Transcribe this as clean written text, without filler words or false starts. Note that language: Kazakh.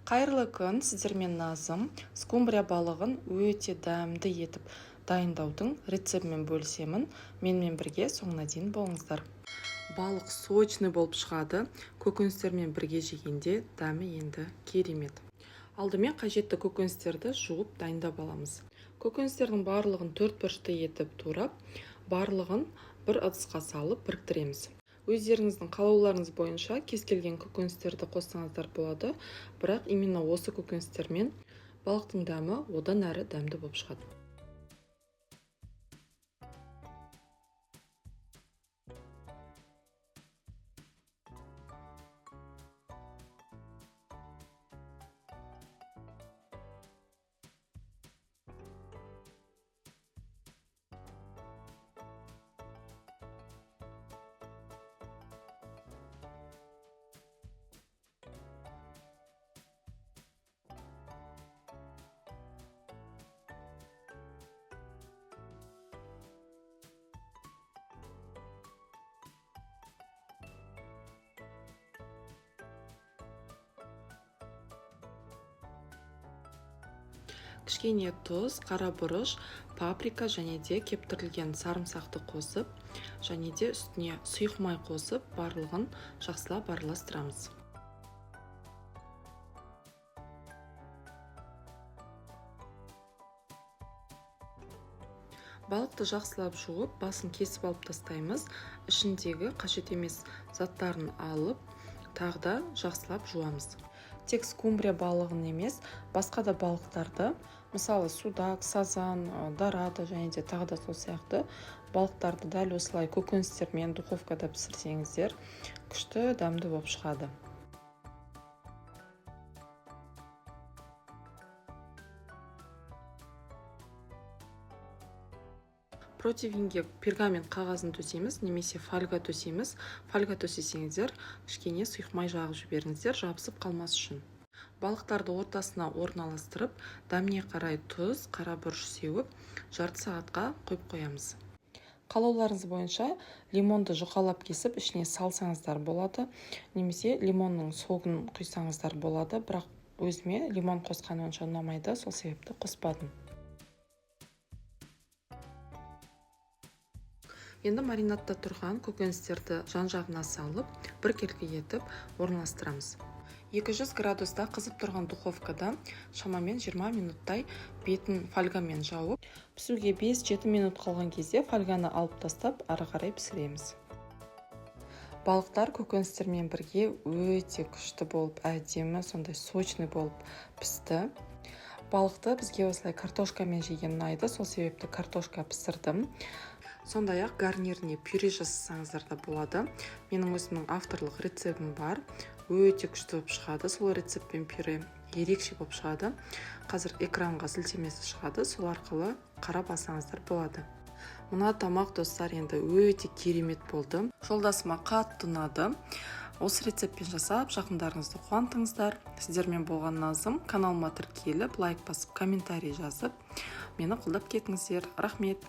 Қайырлы күн, сіздермен Назым. Скумбрия балығын өте дәмді етіп дайындаудың рецептімен бөлісемін. Менімен бірге соңына дейін болыңыздар. Балық сочный болып шығады. Көкөністермен бірге жегенде дәмі енді керемет. Алдымен қажетті көкөністерді жуып дайындап аламыз. Көкөністердің барлығын 4 бұрышты етіп турап, барлығын бір ыдысқа салып біріктіреміз. Өздеріңіздің қалауларыңыз бойынша кез келген көкөністерді қоссаңыздар болады, бірақ именно осы көкөністермен балықтың дәмі одан әрі дәмді болып шығады. Кішкене тұз, қара бұрыш, паприка және де кептірілген сарымсақты қосып, және де үстіне сұйық май қосып, барлығын жақсылап араластырамыз. Балықты жақсылап жуып, басын кесіп алып тастаймыз. Ішіндегі қажет емес заттарын алып, тағы да жақсылап жуамыз. Тек скумбрия балығын емес, басқа да балықтарды, мысалы судак, сазан, дорада және де тағы да сол сияқты балықтарды дәл осылай көкөністермен духовкада пісірсеңіздер, күшті дәмді болып шығады. Противинге пергамент қағазын төсейміз, немесе фольга төсейміз. Фольга төсесеңіздер, кішкене сұйық май жағып жіберіңіздер, жабысып қалмас үшін. Балықтарды ортасына орналастырып, дәміне қарай тұз, қара бұрыш сеуіп, жарты сағатқа қойып қоямыз. Қалауларыңыз бойынша лимонды жұқалап кесіп, ішіне салсаңыздар болады, немесе лимонның согын құйсаңыздар болады, бірақ өзіме лимон қосқан онша ұнамайды, сол себепті қоспадым. Енді маринадта тұрған көкөністерді жан-жағына салып, біркелкі етіп орналастырамыз. 200 градуста қызып тұрған духовкада шамамен 20 минуттай бетін фольгамен жауып, пісуге 5-7 минут қалған кезде фольганы алып тастап, ары қарай пісіреміз. Балықтар көкөністермен бірге өте күшті болып, әдемі, сондай сочный болып пісті. Балықты бізге осылай картошкамен жеген ұнайды, сол себепті картошка пісірдім. Сондай-ақ гарниріне пюре жасасаңыздар да болады. Менің өзімнің авторлық рецептім бар. Өте күшті болып шығады. Сол рецептпен пюре ерекше болып шығады. Қазір экранға сілтемесі шығады. Сол арқылы қарап алсаңыздар болады. Мына тамақ, достар, енді өте керемет болды. Жолдасыма қатты ұнады. Осы рецептпен жасап, жақындарыңызды қуантыңыздар. Сіздермен болған Назым. Каналыма тіркеліп, лайк басып, комментарий жазып, мені қолдап кетіңіздер. Рахмет.